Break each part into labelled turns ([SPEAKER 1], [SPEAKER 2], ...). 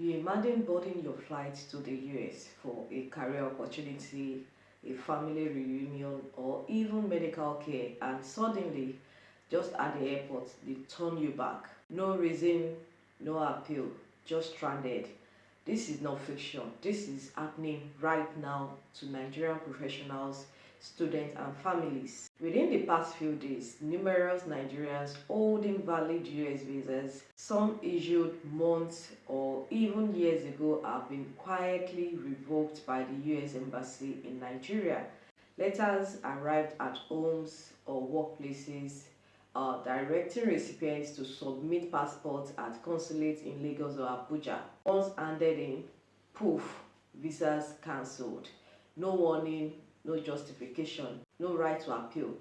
[SPEAKER 1] You imagine boarding your flight to the US for a career opportunity, a family reunion, or even medical care, and suddenly, just at the airport, they turn you back. No reason, no appeal, just stranded. This is not fiction. This is happening right now to Nigerian professionals, students, and families. Within the past few days, numerous Nigerians holding valid US visas, some issued months or even years ago, have been quietly revoked by the US Embassy in Nigeria. Letters arrived at homes or workplaces, directing recipients to submit passports at consulates in Lagos or Abuja. Once handed in, poof, visas cancelled. No warning, no justification, no right to appeal.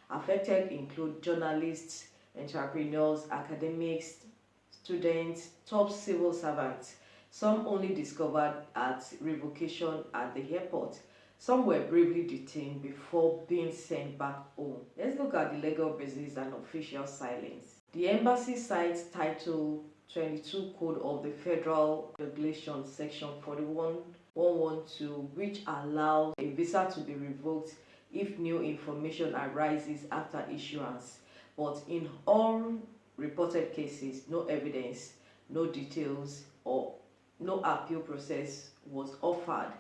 [SPEAKER 1] Affected include journalists, entrepreneurs, academics, students, top civil servants. Some only discovered at revocation at the airport. Some were bravely detained before being sent back home. Let's look at the legal basis and official silence. The embassy cites Title 22 Code of the Federal Regulations, Section 41112, which allows a visa to be revoked if new information arises after issuance. But in all reported cases, no evidence, no details, or no appeal process was offered.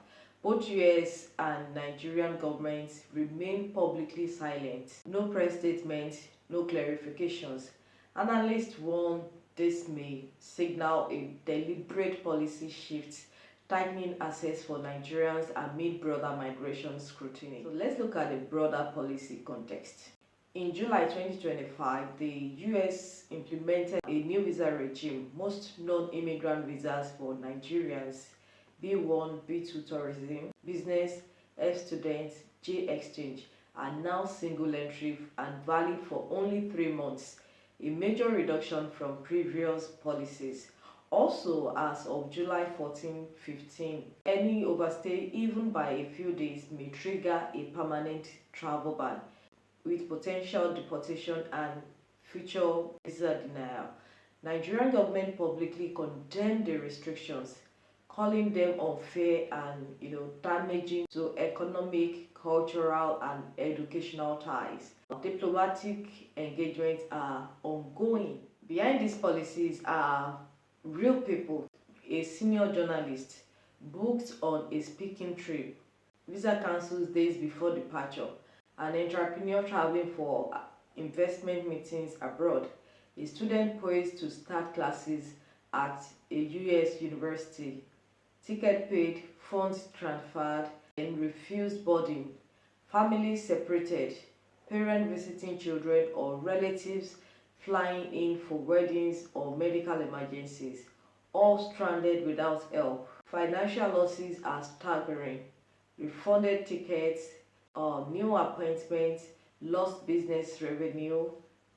[SPEAKER 1] Both US and Nigerian governments remain publicly silent. No press statements, no clarifications. Analysts warn this may signal a deliberate policy shift, tightening access for Nigerians amid broader migration scrutiny. So let's look at the broader policy context. In July 2025, the US implemented a new visa regime. Most non-immigrant visas for Nigerians, B1, B2 tourism, business, F students, J exchange, are now single entry and valid for only 3 months, a major reduction from previous policies. Also, as of July 14-15, any overstay even by a few days may trigger a permanent travel ban, with potential deportation and future visa denial. Nigerian government publicly condemned the restrictions, calling them unfair and damaging to economic, cultural, and educational ties. Diplomatic engagements are ongoing. Behind these policies are real people. A senior journalist booked on a speaking trip, visa cancels days before departure. An entrepreneur traveling for investment meetings abroad. A student poised to start classes at a US university. Ticket paid, funds transferred, and refused boarding. Families separated. Parents visiting children or relatives flying in for weddings or medical emergencies. All stranded without help. Financial losses are staggering. Refunded tickets, new appointments, lost business revenue,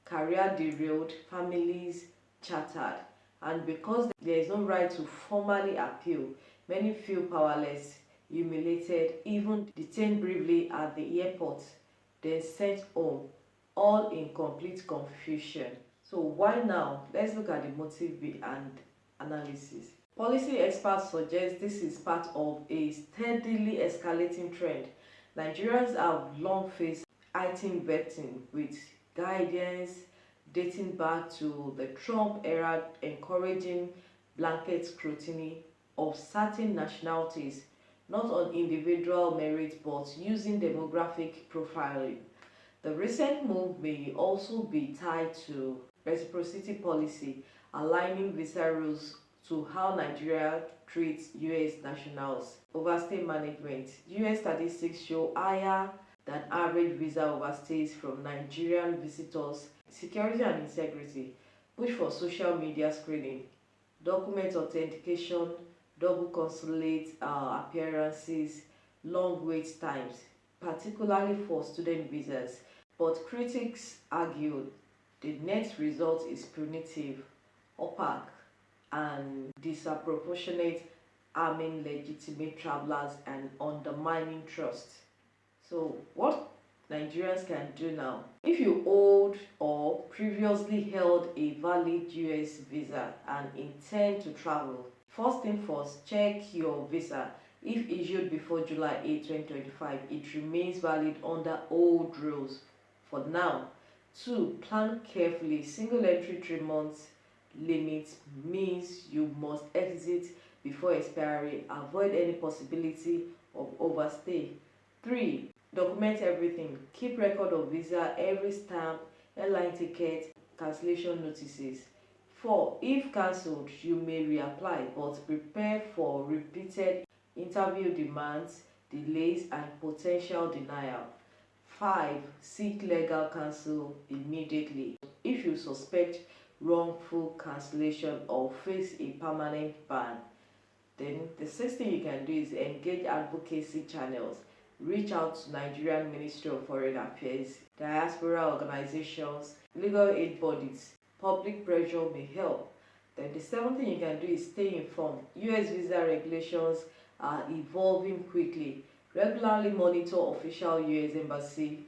[SPEAKER 1] career derailed, families shattered. And because there is no right to formally appeal, many feel powerless, humiliated, even detained briefly at the airport, then sent home, all in complete confusion. So why now? Let's look at the motive and analysis. Policy experts suggest this is part of a steadily escalating trend. Nigerians have long faced heightened vetting, with guidance dating back to the Trump era encouraging blanket scrutiny of certain nationalities, not on individual merit but using demographic profiling. The recent move may also be tied to reciprocity policy, aligning visa rules to how Nigeria treats US nationals. Overstay management. US statistics show higher than average visa overstays from Nigerian visitors. Security and integrity. Push for social media screening, document authentication, double consulate appearances, long wait times, particularly for student visas. But critics argue the net result is punitive, opaque, and disproportionate, harming legitimate travelers and undermining trust. So what Nigerians can do now? If you hold or previously held a valid US visa and intend to travel, First thing first, check your visa. If issued before July 8, 2025, it remains valid under old rules for now. 2. Plan carefully. Single entry 3 months limit means you must exit before expiry. Avoid any possibility of overstay. 3. Document everything. Keep record of visa, every stamp, airline ticket, cancellation notices. 4. If cancelled, you may reapply, but prepare for repeated interview demands, delays, and potential denial. 5. Seek legal counsel immediately. If you suspect wrongful cancellation or face a permanent ban, then the sixth thing you can do is engage advocacy channels. Reach out to Nigerian Ministry of Foreign Affairs, diaspora organizations, legal aid bodies. Public pressure may help. Then the seventh thing you can do is stay informed. US visa regulations are evolving quickly. Regularly monitor official US embassy,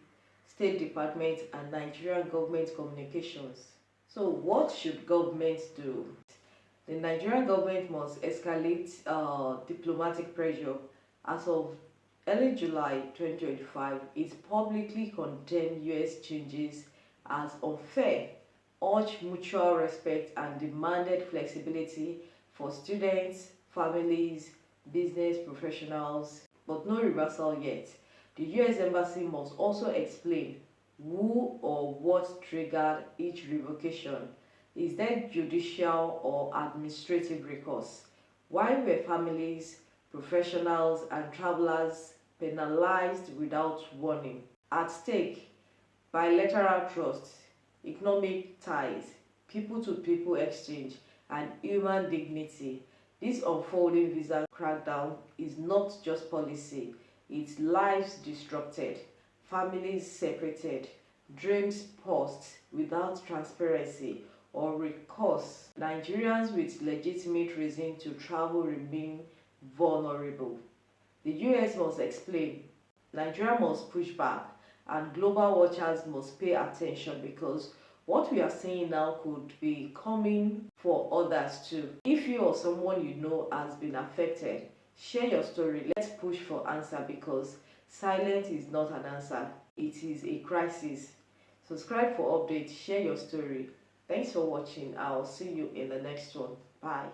[SPEAKER 1] State Department, and Nigerian government communications. So what should governments do? The Nigerian government must escalate diplomatic pressure. As of early July 2025, it publicly condemned US changes as unfair, urged mutual respect, and demanded flexibility for students, families, business professionals, but no reversal yet. The US Embassy must also explain who or what triggered each revocation. Is there judicial or administrative recourse? Why were families, professionals, and travelers penalized without warning? At stake, bilateral trust, economic ties, people-to-people exchange, and human dignity. This unfolding visa crackdown is not just policy, it's lives disrupted, families separated, dreams paused without transparency or recourse. Nigerians with legitimate reason to travel remain vulnerable. The US must explain, Nigeria must push back, and global watchers must pay attention, because what we are saying now could be coming for others too. If you or someone you know has been affected, share your story. Let's push for answer, because silence is not an answer, it is a crisis. Subscribe for updates, share your story. Thanks for watching. I'll see you in the next one. Bye.